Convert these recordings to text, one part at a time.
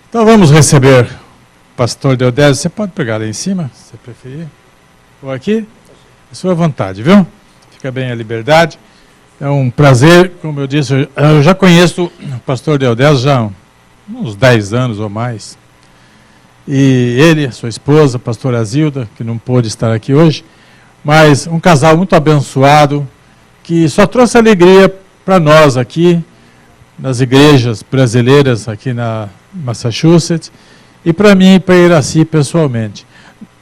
Então vamos receber o pastor Deodésio. Você pode pegar lá em cima, se preferir. Ou aqui? À sua vontade, viu? Fica bem à liberdade. É um prazer, como eu disse, eu já conheço o pastor Deodésio já há uns 10 anos ou mais. E ele, sua esposa, a pastora Zilda, que não pôde estar aqui hoje, mas um casal muito abençoado, que só trouxe alegria para nós aqui, nas igrejas brasileiras aqui na Massachusetts, e para mim e para Iraci pessoalmente.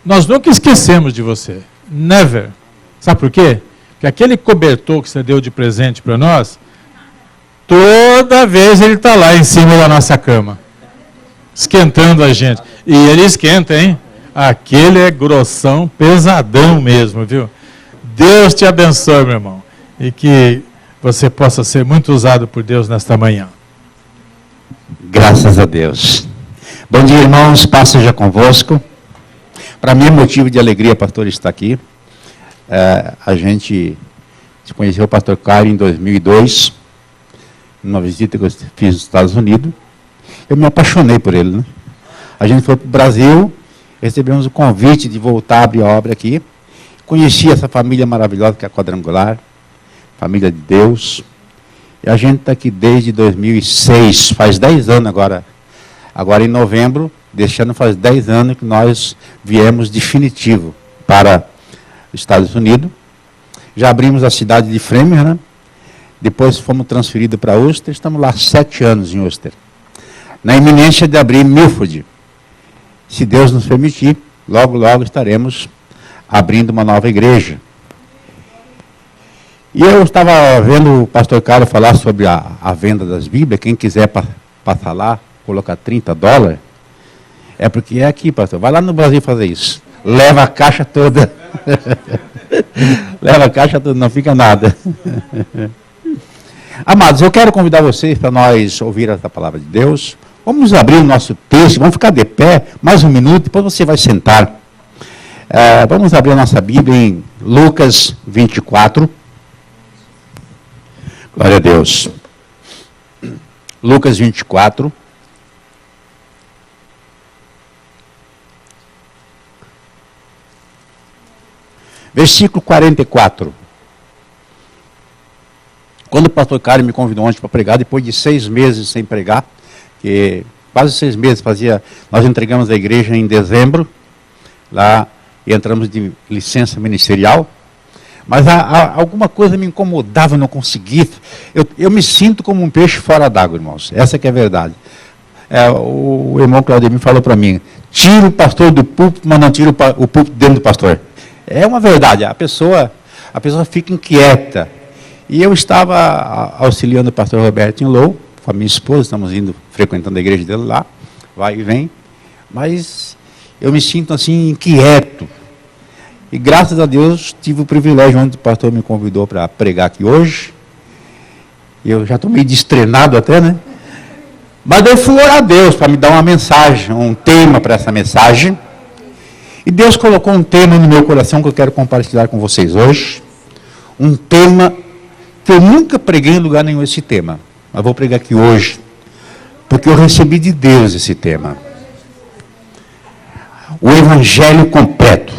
Nós nunca esquecemos de você, never. Sabe por quê? Porque aquele cobertor que você deu de presente para nós, toda vez ele está lá em cima da nossa cama, esquentando a gente. E ele esquenta, hein? Aquele é grossão, pesadão mesmo, viu? Deus te abençoe, meu irmão, e que você possa ser muito usado por Deus nesta manhã. Graças a Deus. Bom dia, irmãos, paz seja convosco. Para mim é motivo de alegria, pastor, estar aqui. A gente se conheceu o pastor Caio em 2002, numa visita que eu fiz nos Estados Unidos. Eu me apaixonei por ele, né? A gente foi para o Brasil, recebemos o convite de voltar a abrir a obra aqui. Conheci essa família maravilhosa que é a Quadrangular, família de Deus. E a gente está aqui desde 2006, faz 10 anos agora. Agora em novembro, deste ano faz 10 anos que nós viemos definitivo para os Estados Unidos. Já abrimos a cidade de Framingham, né? Depois fomos transferidos para Worcester, estamos lá 7 anos em Worcester. Na iminência de abrir Milford. Se Deus nos permitir, logo, logo estaremos abrindo uma nova igreja. E eu estava vendo o pastor Carlos falar sobre a venda das Bíblias. Quem quiser passar lá, colocar $30, é porque é aqui, pastor. Vai lá no Brasil fazer isso. Leva a caixa toda. Leva a caixa toda, não fica nada. Amados, eu quero convidar vocês para nós ouvir essa palavra de Deus. Vamos abrir o nosso texto, vamos ficar de pé, mais um minuto, depois você vai sentar. Vamos abrir a nossa Bíblia em Lucas 24. Glória a Deus. Lucas 24. Versículo 44. Quando o pastor Cário me convidou ontem para pregar, depois de 6 meses sem pregar, que quase 6 meses nós entregamos a igreja em dezembro, lá e entramos de licença ministerial, mas alguma coisa me incomodava, eu não conseguia. Eu me sinto como um peixe fora d'água, irmãos. Essa que é a verdade. O irmão Claudio me falou para mim, tira o pastor do púlpito, mas não tira o púlpito dentro do pastor. É uma verdade, a pessoa fica inquieta. E eu estava auxiliando o pastor Roberto em Low, com a minha esposa, estamos indo, frequentando a igreja dele lá, vai e vem, mas eu me sinto assim inquieto. E graças a Deus tive o privilégio, onde o pastor me convidou para pregar aqui hoje. Eu já estou meio destrenado até, né? Mas eu fui orar a Deus para me dar uma mensagem, um tema para essa mensagem. E Deus colocou um tema no meu coração que eu quero compartilhar com vocês hoje. Um tema que eu nunca preguei em lugar nenhum esse tema. Mas vou pregar aqui hoje, porque eu recebi de Deus esse tema. O Evangelho completo.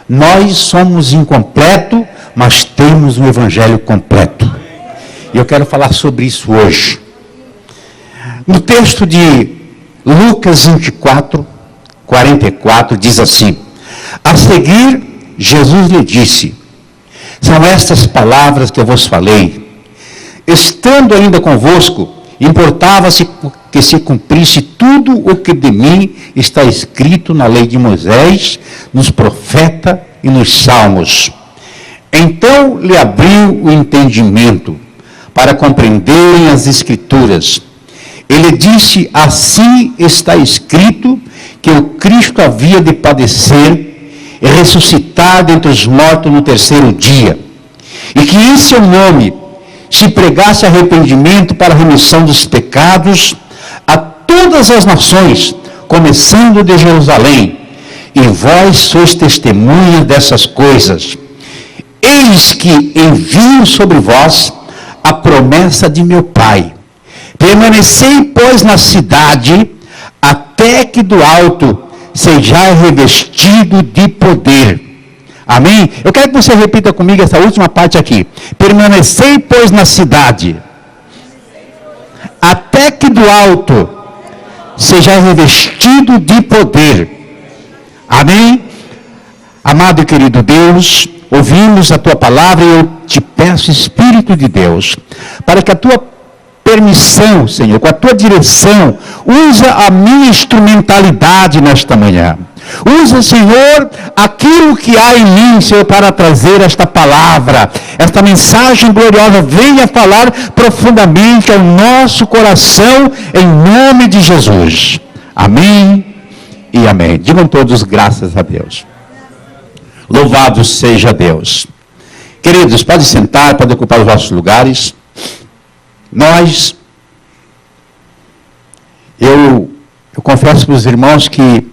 Nós somos incompletos, mas temos um Evangelho completo. E eu quero falar sobre isso hoje. No texto de Lucas 24, 44, diz assim: a seguir, Jesus lhe disse, são estas palavras que eu vos falei. Estando ainda convosco, importava-se que se cumprisse tudo o que de mim está escrito na lei de Moisés, nos profetas e nos salmos. Então lhe abriu o entendimento para compreenderem as escrituras. Ele disse, assim está escrito que o Cristo havia de padecer e ressuscitar dentre os mortos no terceiro dia, e que em seu nome se pregasse arrependimento para a remissão dos pecados a todas as nações, começando de Jerusalém. E vós sois testemunhas dessas coisas. Eis que envio sobre vós a promessa de meu Pai. Permanecei, pois, na cidade, até que do alto seja revestido de poder. Amém? Eu quero que você repita comigo essa última parte aqui. Permanecei, pois, na cidade, até que do alto seja revestido de poder. Amém? Amado e querido Deus, ouvimos a tua palavra e eu te peço, Espírito de Deus, para que a tua permissão, Senhor, com a tua direção, usa a minha instrumentalidade nesta manhã. Usa, Senhor, aquilo que há em mim, Senhor, para trazer esta palavra, esta mensagem gloriosa. Venha falar profundamente ao nosso coração, em nome de Jesus. Amém e amém. Digam todos graças a Deus. Louvado seja Deus. Queridos, pode sentar, pode ocupar os vossos lugares. Eu confesso para os irmãos que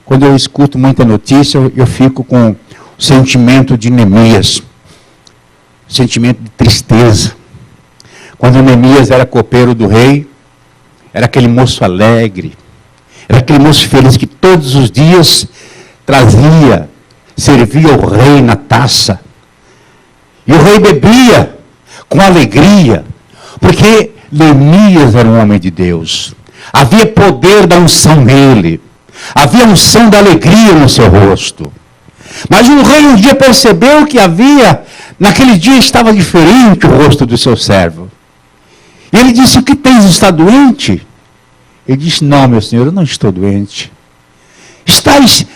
quando eu escuto muita notícia, eu fico com o sentimento de Neemias, sentimento de tristeza. Quando Neemias era copeiro do rei, era aquele moço alegre, era aquele moço feliz que todos os dias servia o rei na taça. E o rei bebia com alegria, porque Neemias era um homem de Deus. Havia poder da unção nele. Havia unção da alegria no seu rosto. Mas o rei um dia percebeu que naquele dia estava diferente o rosto do seu servo. E ele disse: o que tens, está doente? Ele disse: não, meu senhor, eu não estou doente.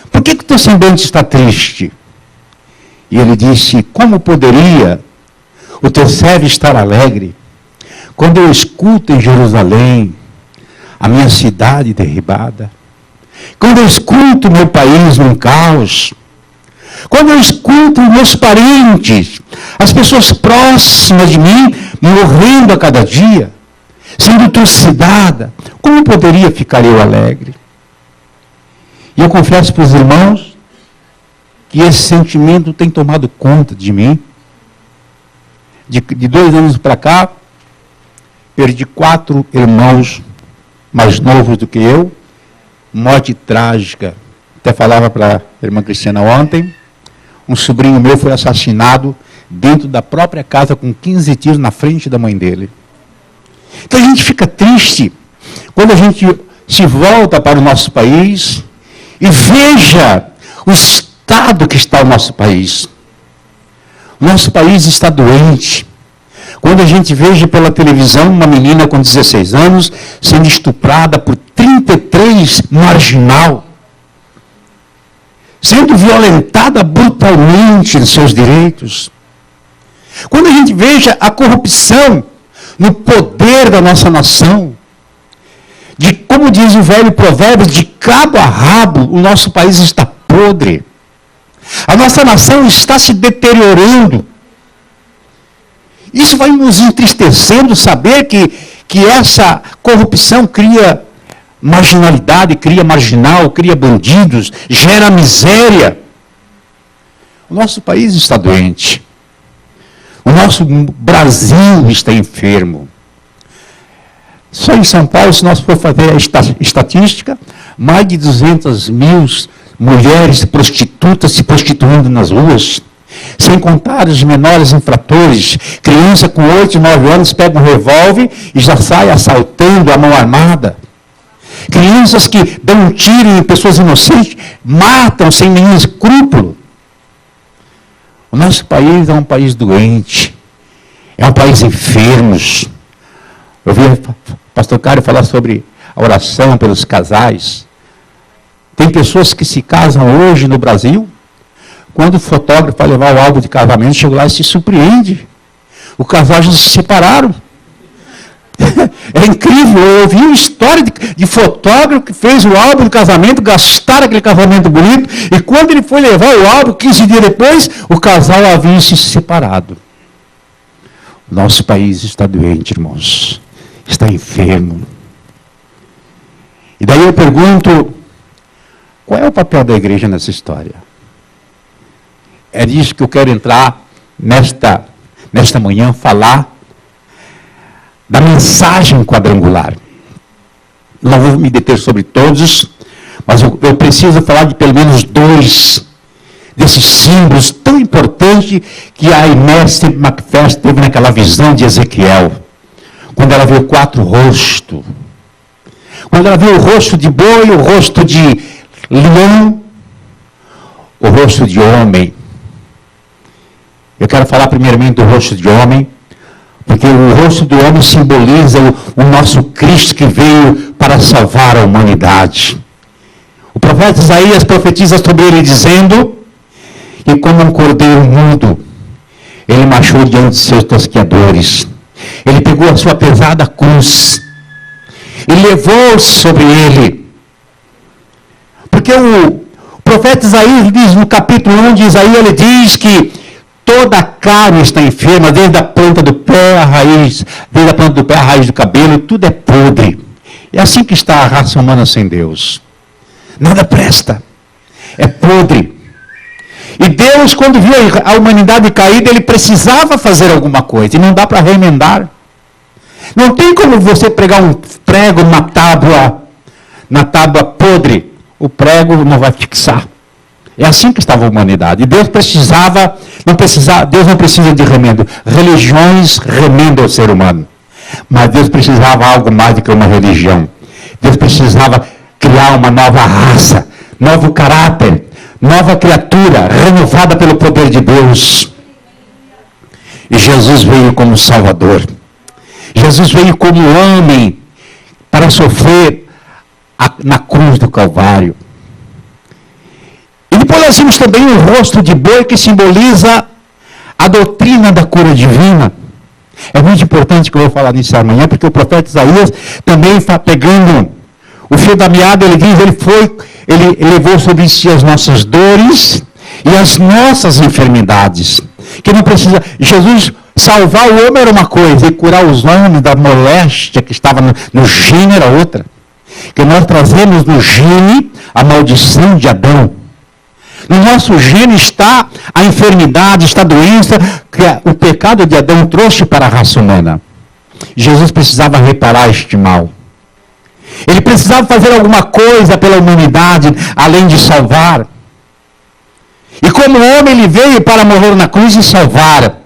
Por que o teu semblante está triste? E ele disse: como poderia o teu servo estar alegre quando eu escuto em Jerusalém a minha cidade derribada? Quando eu escuto meu país num caos? Quando eu escuto meus parentes, as pessoas próximas de mim, morrendo a cada dia, sendo trucidada, como poderia ficar eu alegre? E eu confesso para os irmãos que esse sentimento tem tomado conta de mim. De 2 anos para cá, perdi 4 irmãos mais novos do que eu. Morte trágica. Até falava para a irmã Cristiana ontem, um sobrinho meu foi assassinado dentro da própria casa com 15 tiros na frente da mãe dele. Então a gente fica triste quando a gente se volta para o nosso país e veja o estado que está o nosso país. O nosso país está doente. Quando a gente veja pela televisão uma menina com 16 anos sendo estuprada por 33 marginal, sendo violentada brutalmente em seus direitos. Quando a gente veja a corrupção no poder da nossa nação, como diz o velho provérbio, de cabo a rabo, o nosso país está podre. A nossa nação está se deteriorando. Isso vai nos entristecendo saber que essa corrupção cria marginalidade, cria marginal, cria bandidos, gera miséria. O nosso país está doente. O nosso Brasil está enfermo. Só em São Paulo, se nós for fazer a estatística, mais de 200 mil mulheres prostitutas se prostituindo nas ruas. Sem contar os menores infratores, criança com 8, 9 anos pega um revólver e já sai assaltando a mão armada. Crianças que dão um tiro em pessoas inocentes, matam sem nenhum escrúpulo. O nosso país é um país doente, é um país enfermo. Eu vi o pastor Cário falar sobre a oração pelos casais. Tem pessoas que se casam hoje no Brasil, quando o fotógrafo vai levar o álbum de casamento, chega lá e se surpreende. O casal já se separaram. É incrível, eu ouvi uma história de fotógrafo que fez o álbum de casamento, gastaram aquele casamento bonito, e quando ele foi levar o álbum, 15 dias depois, o casal havia se separado. Nosso país está doente, irmãos. Está enfermo. E daí eu pergunto, qual é o papel da igreja nessa história? É disso que eu quero entrar nesta manhã, falar da mensagem quadrangular. Não vou me deter sobre todos, mas eu preciso falar de pelo menos 2 desses símbolos tão importantes que a Inés Macpherson teve naquela visão de Ezequiel. Quando ela viu 4 rostos. Quando ela viu o rosto de boi, o rosto de leão, o rosto de homem. Eu quero falar primeiramente do rosto de homem, porque o rosto do homem simboliza o nosso Cristo que veio para salvar a humanidade. O profeta Isaías profetiza sobre ele dizendo que como um cordeiro mudo, ele marchou diante de seus tosqueadores. Ele pegou a sua pesada cruz e levou sobre ele. Porque o profeta Isaías diz no capítulo 1 de Isaías, ele diz que toda a carne está enferma, desde a planta do pé à raiz, desde a planta do pé à raiz do cabelo, tudo é podre. É assim que está a raça humana sem Deus. Nada presta. É podre. E Deus, quando viu a humanidade caída, ele precisava fazer alguma coisa. E não dá para remendar. Não tem como você pregar um prego na tábua podre. O prego não vai fixar. É assim que estava a humanidade. E Deus não precisa de remendo. Religiões remendam o ser humano. Mas Deus precisava de algo mais do que uma religião. Deus precisava criar uma nova raça, novo caráter, nova criatura, renovada pelo poder de Deus. E Jesus veio como Salvador. Jesus veio como homem para sofrer na cruz do Calvário. E depois nós vimos também o rosto de boi, que simboliza a doutrina da cura divina. É muito importante que eu vou falar nisso amanhã, porque o profeta Isaías também está pegando o fio da meada. Ele diz, ele levou sobre si as nossas dores e as nossas enfermidades. Que não precisa, Jesus salvar o homem era uma coisa, e curar os homens da moléstia que estava no gene era outra. Que nós trazemos no gene a maldição de Adão. No nosso gene está a enfermidade, está a doença que o pecado de Adão trouxe para a raça humana. Jesus precisava reparar este mal. Ele precisava fazer alguma coisa pela humanidade, além de salvar. E como homem, ele veio para morrer na cruz e salvar.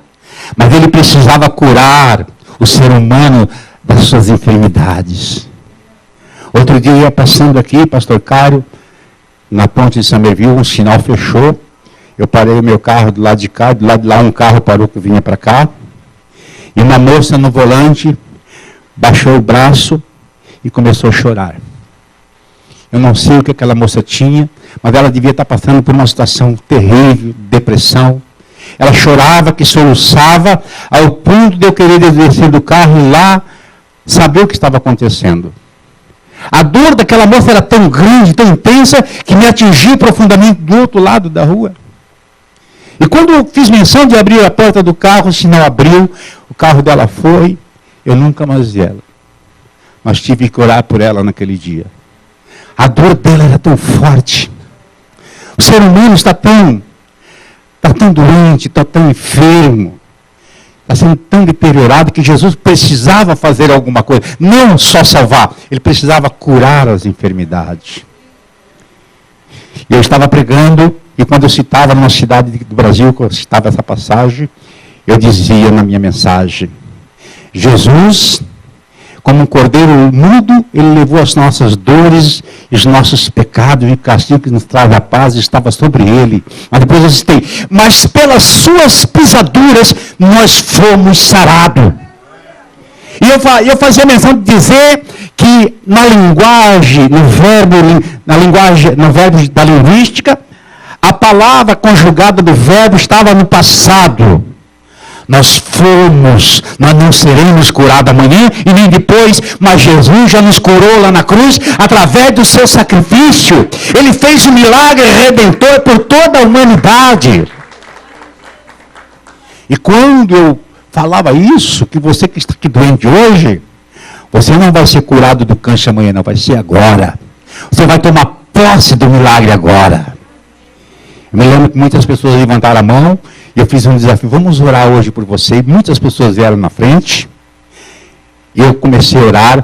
Mas ele precisava curar o ser humano das suas enfermidades. Outro dia eu ia passando aqui, pastor Cário, na ponte de Somerville, um sinal fechou. Eu parei o meu carro do lado de cá, do lado de lá um carro parou que vinha para cá. E uma moça no volante baixou o braço e começou a chorar. Eu não sei o que aquela moça tinha, mas ela devia estar passando por uma situação terrível, depressão. Ela chorava, que soluçava, ao ponto de eu querer descer do carro e ir lá saber o que estava acontecendo. A dor daquela moça era tão grande, tão intensa, que me atingiu profundamente do outro lado da rua. E quando eu fiz menção de abrir a porta do carro, o sinal abriu, o carro dela foi, eu nunca mais vi ela. Mas tive que orar por ela naquele dia. A dor dela era tão forte. O ser humano está tão doente, está tão enfermo. Está sendo tão deteriorado que Jesus precisava fazer alguma coisa. Não só salvar, ele precisava curar as enfermidades. E eu estava pregando, e quando eu citava numa cidade do Brasil, quando eu citava essa passagem, eu dizia na minha mensagem, Jesus, como um cordeiro mudo, ele levou as nossas dores, os nossos pecados, e o castigo que nos traz a paz estava sobre ele. Mas depois eu citei, mas pelas suas pisaduras nós fomos sarados. E eu fazia menção de dizer que no verbo da linguística, a palavra conjugada do verbo estava no passado. Nós não seremos curados amanhã e nem depois, mas Jesus já nos curou lá na cruz, através do seu sacrifício. Ele fez um milagre redentor por toda a humanidade. E quando eu falava isso, que você que está aqui doente hoje, você não vai ser curado do câncer amanhã, não, vai ser agora. Você vai tomar posse do milagre agora. Eu me lembro que muitas pessoas levantaram a mão, e eu fiz um desafio, vamos orar hoje por você. E muitas pessoas vieram na frente, e eu comecei a orar.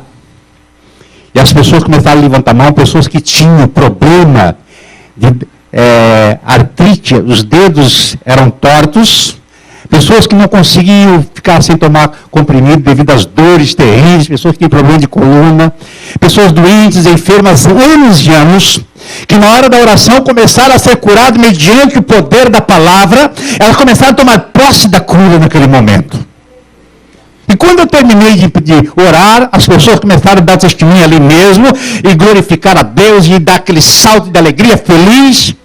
E as pessoas começaram a levantar a mão, pessoas que tinham problema de artrite, os dedos eram tortos, pessoas que não conseguiam ficar sem tomar comprimido devido às dores terríveis, pessoas que têm problema de coluna, pessoas doentes, enfermas, anos e anos, que na hora da oração começaram a ser curadas mediante o poder da palavra, elas começaram a tomar posse da cura naquele momento. E quando eu terminei de orar, as pessoas começaram a dar testemunho ali mesmo, e glorificar a Deus, e dar aquele salto de alegria, feliz.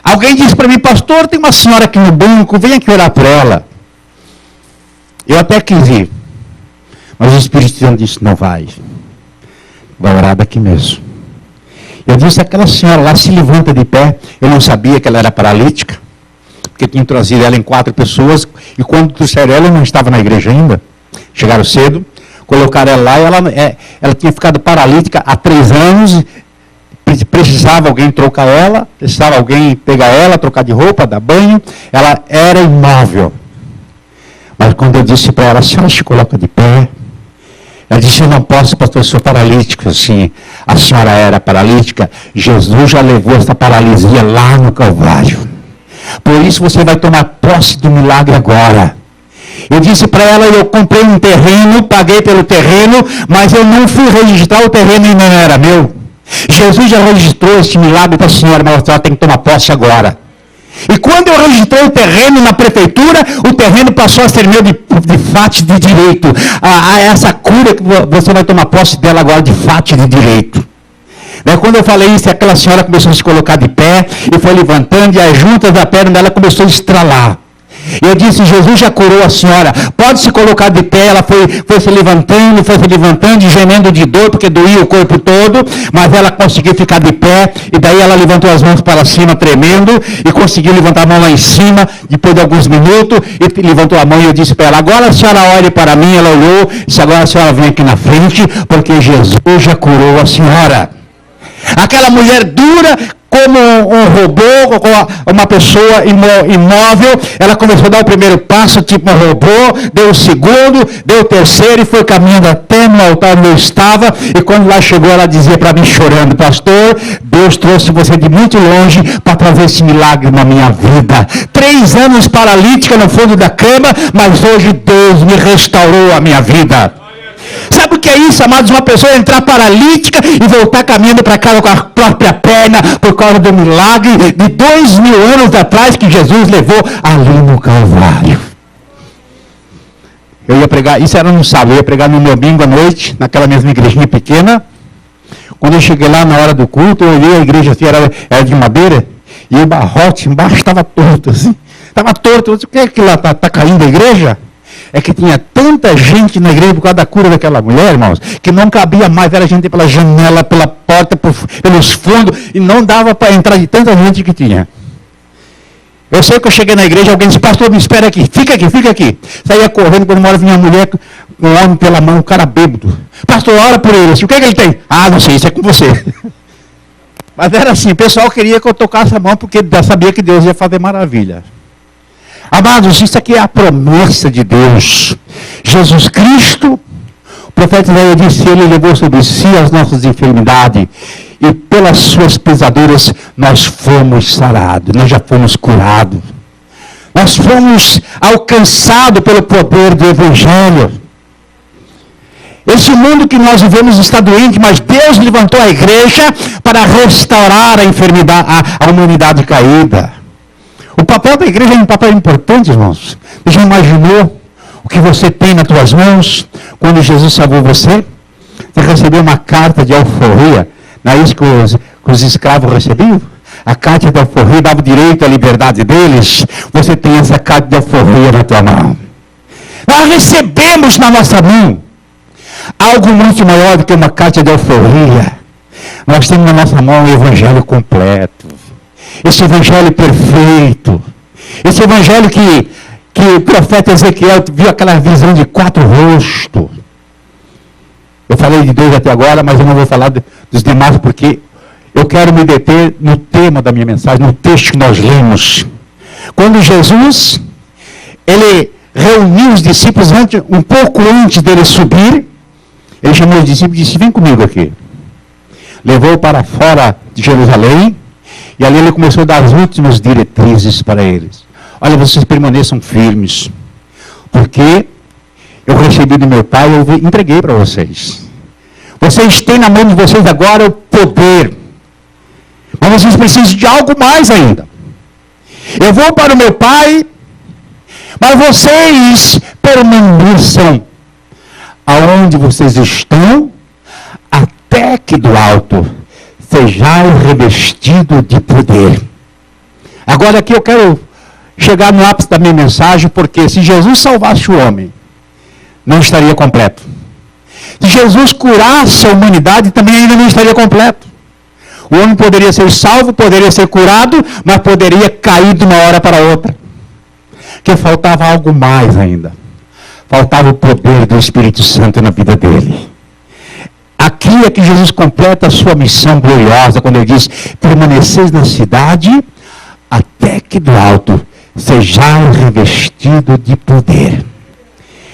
Alguém disse para mim, pastor, tem uma senhora aqui no banco, vem aqui orar por ela. Eu até quis ir, mas o Espírito Santo disse, não vai orar daqui mesmo. Eu disse, aquela senhora lá se levanta de pé, eu não sabia que ela era paralítica, porque tinham trazido ela em 4 pessoas, e quando trouxeram ela, não estava na igreja ainda. Chegaram cedo, colocaram ela lá, e ela tinha ficado paralítica há 3 anos, precisava alguém trocar ela, precisava alguém pegar ela, trocar de roupa, dar banho, ela era imóvel. Mas quando eu disse para ela, a senhora se coloca de pé, ela disse, eu não posso, pastor, eu sou paralítico. Assim, a senhora era paralítica, Jesus já levou essa paralisia lá no Calvário. Por isso você vai tomar posse do milagre agora. Eu disse para ela, eu comprei um terreno, paguei pelo terreno, mas eu não fui registrar o terreno e não era meu. Jesus já registrou esse milagre para a senhora, mas a senhora tem que tomar posse agora. E quando eu registrei o terreno na prefeitura, o terreno passou a ser meu de fato de direito. Essa cura que você vai tomar posse dela agora de fato de direito. Quando eu falei isso, aquela senhora começou a se colocar de pé, e foi levantando, e as juntas da perna dela começou a estralar. Eu disse, Jesus já curou a senhora, pode se colocar de pé. Ela foi se levantando, e gemendo de dor, porque doía o corpo todo, mas ela conseguiu ficar de pé, e daí ela levantou as mãos para cima, tremendo, e conseguiu levantar a mão lá em cima, depois de alguns minutos, e levantou a mão, e eu disse para ela, agora a senhora olhe para mim. Ela olhou, e disse, agora a senhora vem aqui na frente, porque Jesus já curou a senhora. Aquela mulher dura como um robô, uma pessoa imóvel, ela começou a dar o primeiro passo, tipo um robô, deu o segundo, deu o terceiro, e foi caminhando até no altar onde eu estava, e quando lá chegou, ela dizia para mim chorando, pastor, Deus trouxe você de muito longe para trazer esse milagre na minha vida. 3 anos paralítica no fundo da cama, mas hoje Deus me restaurou a minha vida. Sabe o que é isso, amados? Uma pessoa entrar paralítica e voltar caminhando para casa com a própria perna, por causa do milagre de 2000 anos atrás que Jesus levou ali no Calvário. Eu ia pregar, isso era no sábado, eu ia pregar no domingo à noite, naquela mesma igrejinha pequena. Quando eu cheguei lá na hora do culto, eu olhei a igreja assim, era de madeira, e o barrote embaixo estava torto assim. Estava torto, eu disse, o que é que lá está caindo a igreja? É que tinha tanta gente na igreja por causa da cura daquela mulher, irmãos, que não cabia mais, era gente pela janela, pela porta, pelos fundos, e não dava para entrar de tanta gente que tinha. Eu sei que eu cheguei na igreja, alguém disse, pastor, me espera aqui, fica aqui. Saía correndo, quando uma hora vinha uma mulher com um homem pela mão, um cara bêbado. Pastor, ora por ele, assim, o que é que ele tem? Ah, não sei, isso é com você. Mas era assim, o pessoal queria que eu tocasse a mão, porque sabia que Deus ia fazer maravilha. Amados, isso aqui é a promessa de Deus. Jesus Cristo, o profeta Isaías disse, ele levou sobre si as nossas enfermidades, e pelas suas pisaduras nós fomos sarados, nós já fomos curados. Nós fomos alcançados pelo poder do Evangelho. Esse mundo que nós vivemos está doente, mas Deus levantou a igreja para restaurar a enfermidade, a humanidade caída. O papel da igreja é um papel importante, irmãos. Você já imaginou o que você tem nas suas mãos quando Jesus salvou você? Você recebeu uma carta de alforria. Não é isso que os escravos recebiam? A carta de alforria dava direito à liberdade deles. Você tem essa carta de alforria na tua mão. Nós recebemos na nossa mão algo muito maior do que uma carta de alforria. Nós temos na nossa mão o evangelho completo. Esse evangelho perfeito. Esse evangelho que o profeta Ezequiel viu aquela visão de 4 rostos. Eu falei de 2 até agora, mas eu não vou falar dos demais, porque eu quero me deter no tema da minha mensagem, no texto que nós lemos. Quando Jesus, ele reuniu os discípulos um pouco antes dele subir, Ele chamou os discípulos e disse: vem comigo aqui. Levou para fora de Jerusalém, e ali ele começou a dar as últimas diretrizes para eles. Olha, vocês permaneçam firmes, porque eu recebi do meu Pai, eu entreguei para vocês. Vocês têm na mão de vocês agora o poder, mas vocês precisam de algo mais ainda. Eu vou para o meu Pai, mas vocês permaneçam aonde vocês estão, até que do alto sejais revestido de poder. Agora aqui eu quero chegar no ápice da minha mensagem, porque se Jesus salvasse o homem, não estaria completo. Se Jesus curasse a humanidade, também ainda não estaria completo. O homem poderia ser salvo, poderia ser curado, mas poderia cair de uma hora para outra. Porque faltava algo mais ainda. Faltava o poder do Espírito Santo na vida dele. Aqui é que Jesus completa a sua missão gloriosa, quando ele diz: permaneceis na cidade, até que do alto sejais revestido de poder.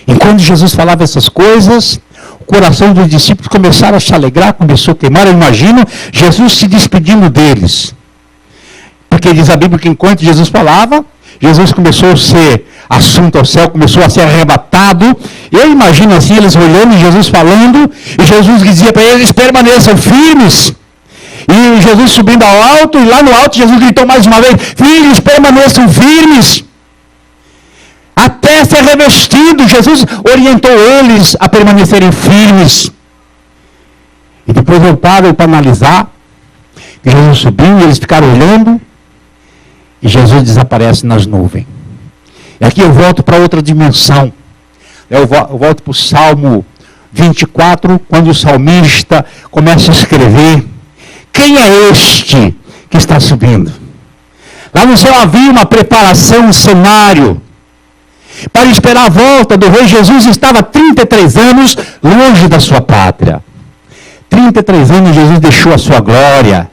Enquanto Jesus falava essas coisas, o coração dos discípulos começaram a se alegrar, começou a queimar. Eu imagino Jesus se despedindo deles. Porque diz a Bíblia que enquanto Jesus falava, Jesus começou a ser assunto ao céu, começou a ser arrebatado. Eu imagino assim, eles olhando, Jesus falando, e Jesus dizia para eles: permaneçam firmes. E Jesus subindo ao alto, e lá no alto Jesus gritou mais uma vez: filhos, permaneçam firmes, até ser revestido. Jesus orientou eles a permanecerem firmes. E depois eu paro para analisar. Jesus subiu, e eles ficaram olhando, e Jesus desaparece nas nuvens. E aqui eu volto para outra dimensão. Eu volto para o Salmo 24, quando o salmista começa a escrever: quem é este que está subindo? Lá no céu havia uma preparação, um cenário para esperar a volta do rei. Jesus estava 33 anos longe da sua pátria. 33 anos Jesus deixou a sua glória.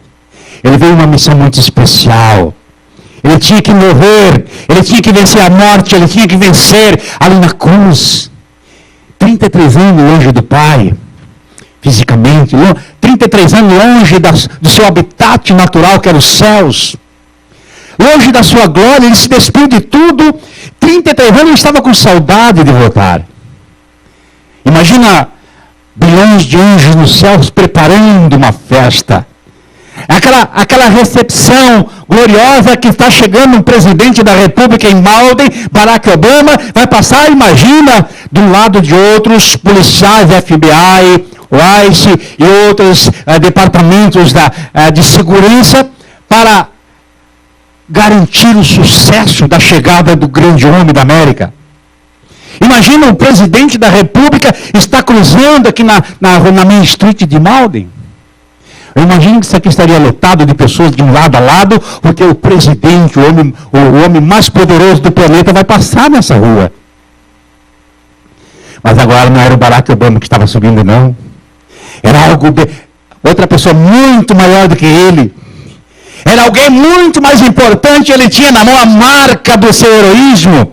Ele veio uma missão muito especial. Ele tinha que morrer, ele tinha que vencer a morte, ele tinha que vencer ali na cruz. 33 anos longe do Pai, fisicamente. 33 anos longe do seu habitat natural, que era os céus. Longe da sua glória, ele se despiu de tudo. 33 anos ele estava com saudade de voltar. Imagina bilhões de anjos nos céus preparando uma festa. Aquela recepção gloriosa que está chegando um presidente da República em Malden, Barack Obama, vai passar, imagina, de um lado de outros policiais, FBI, ICE e outros departamentos de segurança para garantir o sucesso da chegada do grande homem da América. Imagina o presidente da República está cruzando aqui na Main Street de Malden. Eu imagino que isso aqui estaria lotado de pessoas de um lado a lado, porque o presidente, o homem mais poderoso do planeta, vai passar nessa rua. Mas agora não era o Barack Obama que estava subindo, não. Era outra pessoa muito maior do que ele. Era alguém muito mais importante. Ele tinha na mão a marca do seu heroísmo.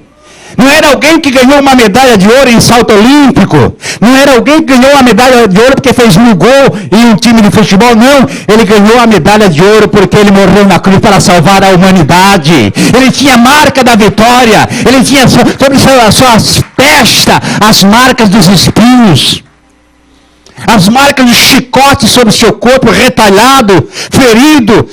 Não era alguém que ganhou uma medalha de ouro em salto olímpico. Não era alguém que ganhou a medalha de ouro porque fez um gol em um time de futebol. Não, ele ganhou a medalha de ouro porque ele morreu na cruz para salvar a humanidade. Ele tinha a marca da vitória. Ele tinha sobre suas testas as marcas dos espinhos. As marcas de chicote sobre seu corpo, retalhado, ferido.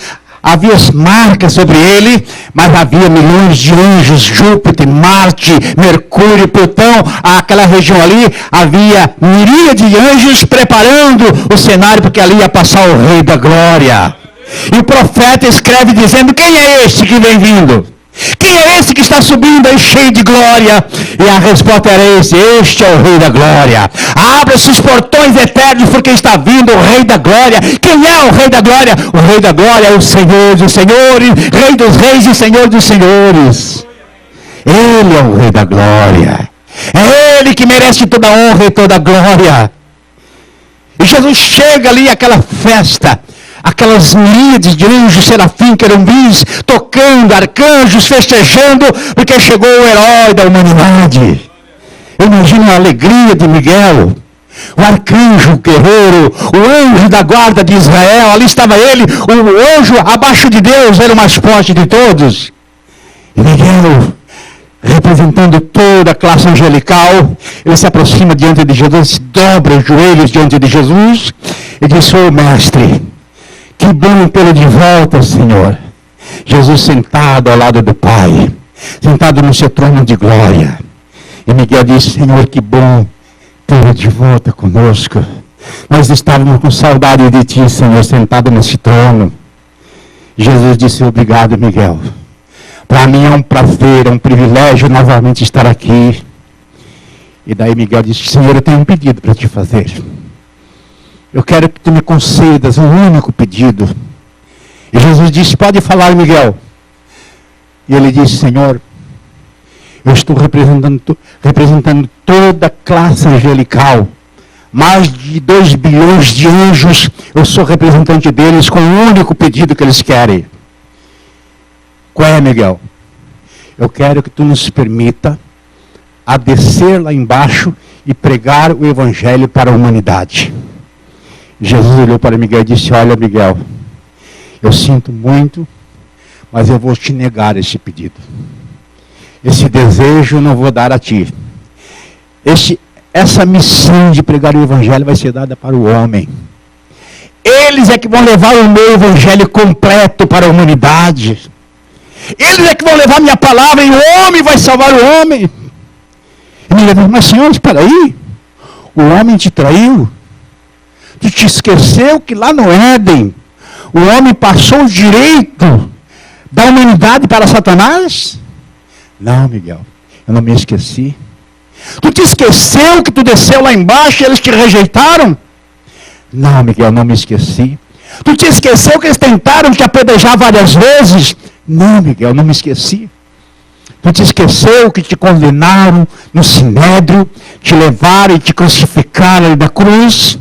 Havia as marcas sobre ele, mas havia milhões de anjos, Júpiter, Marte, Mercúrio, Plutão, aquela região ali, havia miríade de anjos preparando o cenário, porque ali ia passar o Rei da Glória. E o profeta escreve dizendo: quem é este que vem vindo? Quem é esse que está subindo aí cheio de glória? E a resposta era esse: este é o Rei da Glória. Abra-se os portões eternos, porque está vindo o Rei da Glória. Quem é o Rei da Glória? O Rei da Glória é o Senhor dos Senhores, Rei dos Reis e Senhor dos Senhores. Ele é o Rei da Glória. É Ele que merece toda a honra e toda a glória. E Jesus chega ali àquela festa. Aquelas miríades de anjos, serafim, querubins, tocando, arcanjos, festejando, porque chegou o herói da humanidade. Eu imagino a alegria de Miguel, o arcanjo guerreiro, o anjo da guarda de Israel, ali estava ele, o anjo abaixo de Deus, era o mais forte de todos. E Miguel, representando toda a classe angelical, ele se aproxima diante de Jesus, se dobra os joelhos diante de Jesus, e diz: ô mestre, que bom tê-lo de volta, Senhor. Jesus sentado ao lado do Pai, sentado no seu trono de glória. E Miguel disse: Senhor, que bom tê-lo de volta conosco. Nós estávamos com saudade de ti, Senhor, sentado nesse trono. Jesus disse: obrigado, Miguel. Para mim é um prazer, é um privilégio novamente estar aqui. E daí Miguel disse: Senhor, eu tenho um pedido para te fazer. Eu quero que tu me concedas um único pedido. E Jesus disse: pode falar, Miguel. E ele disse: Senhor, eu estou representando toda a classe angelical. Mais de 2 bilhões de anjos, eu sou representante deles com um único pedido que eles querem. Qual é, Miguel? Eu quero que tu nos permita a descer lá embaixo e pregar o evangelho para a humanidade. Jesus olhou para Miguel e disse: olha, Miguel, eu sinto muito, mas eu vou te negar esse pedido. Esse desejo eu não vou dar a ti. Essa missão de pregar o evangelho vai ser dada para o homem. Eles é que vão levar o meu evangelho completo para a humanidade. Eles é que vão levar minha palavra e o homem vai salvar o homem. E Miguel disse: mas Senhor, espera aí. O homem te traiu. Tu te esqueceu que lá no Éden o homem passou o direito da humanidade para Satanás? Não, Miguel, eu não me esqueci. Tu te esqueceu que tu desceu lá embaixo e eles te rejeitaram? Não, Miguel, não me esqueci. Tu te esqueceu que eles tentaram te apedrejar várias vezes? Não, Miguel, não me esqueci. Tu te esqueceu que te condenaram no sinédrio, te levaram e te crucificaram ali da cruz?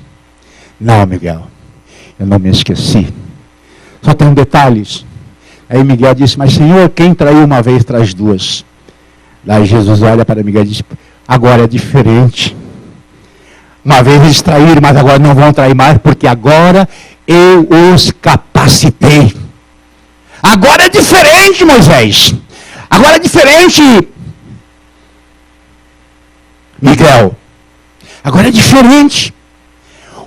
Não, Miguel, eu não me esqueci. Só tem detalhes. Aí Miguel disse: mas Senhor, quem traiu uma vez traz duas. Daí Jesus olha para Miguel e diz: agora é diferente. Uma vez eles traíram, mas agora não vão trair mais, porque agora eu os capacitei. Agora é diferente, Moisés. Agora é diferente, Miguel. Agora é diferente.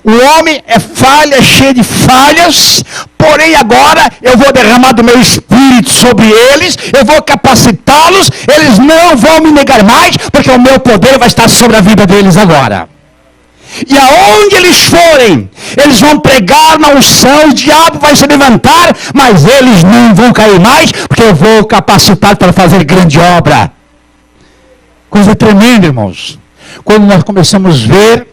O homem é falha, cheio de falhas, porém agora eu vou derramar do meu espírito sobre eles, eu vou capacitá-los, eles não vão me negar mais, porque o meu poder vai estar sobre a vida deles agora. E aonde eles forem, eles vão pregar na unção, o diabo vai se levantar, mas eles não vão cair mais, porque eu vou capacitar para fazer grande obra. Coisa tremenda, irmãos. Quando nós começamos a ver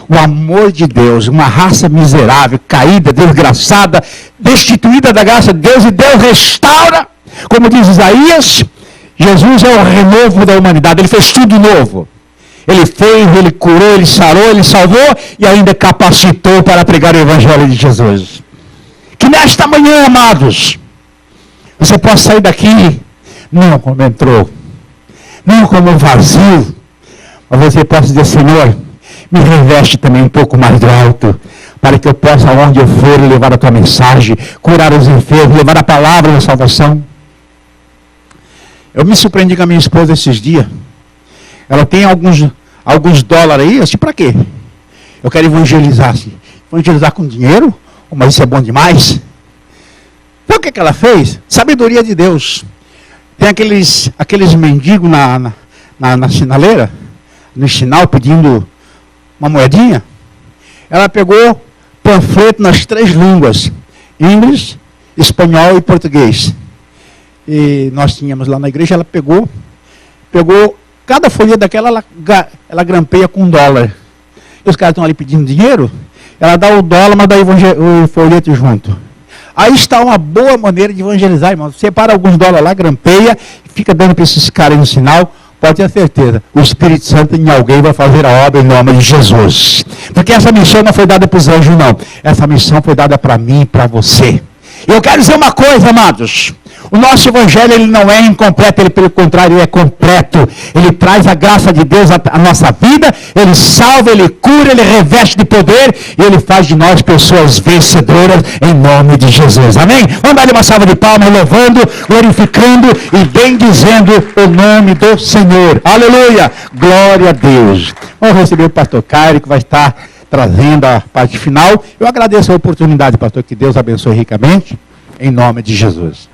o amor de Deus, uma raça miserável, caída, desgraçada, destituída da graça de Deus, e Deus restaura, como diz Isaías, Jesus é o renovo da humanidade, ele fez tudo novo. Ele fez, ele curou, ele sarou, ele salvou e ainda capacitou para pregar o evangelho de Jesus. Que nesta manhã, amados, você possa sair daqui, não como entrou, não como vazio, mas você possa dizer: Senhor, me reveste também um pouco mais do alto, para que eu possa, onde eu for, levar a tua mensagem, curar os enfermos, levar a palavra da salvação. Eu me surpreendi com a minha esposa esses dias. Ela tem alguns dólares aí. Eu disse: para quê? Eu quero evangelizar. Evangelizar com dinheiro? Oh, mas isso é bom demais. Sabe o que ela fez? Sabedoria de Deus. Tem aqueles mendigos na sinaleira, no sinal, pedindo uma moedinha. Ela pegou panfleto nas 3 línguas: inglês, espanhol e português. E nós tínhamos lá na igreja. Ela pegou cada folha daquela, ela grampeia com $1. E os caras estão ali pedindo dinheiro, ela dá o dólar, mas dá o folheto junto. Aí está uma boa maneira de evangelizar, irmão. Separa alguns dólares lá, grampeia, fica dando para esses caras no sinal. Pode ter certeza, o Espírito Santo em alguém vai fazer a obra em nome de Jesus. Porque essa missão não foi dada para os anjos, não. Essa missão foi dada para mim e para você. E eu quero dizer uma coisa, amados. O nosso evangelho ele não é incompleto, ele pelo contrário ele é completo. Ele traz a graça de Deus à nossa vida, ele salva, ele cura, ele reveste de poder e ele faz de nós pessoas vencedoras em nome de Jesus. Amém? Vamos dar uma salva de palmas, louvando, glorificando e bendizendo o nome do Senhor. Aleluia! Glória a Deus. Vamos receber o pastor Cairo, que vai estar trazendo a parte final. Eu agradeço a oportunidade, pastor, que Deus abençoe ricamente, em nome de Jesus.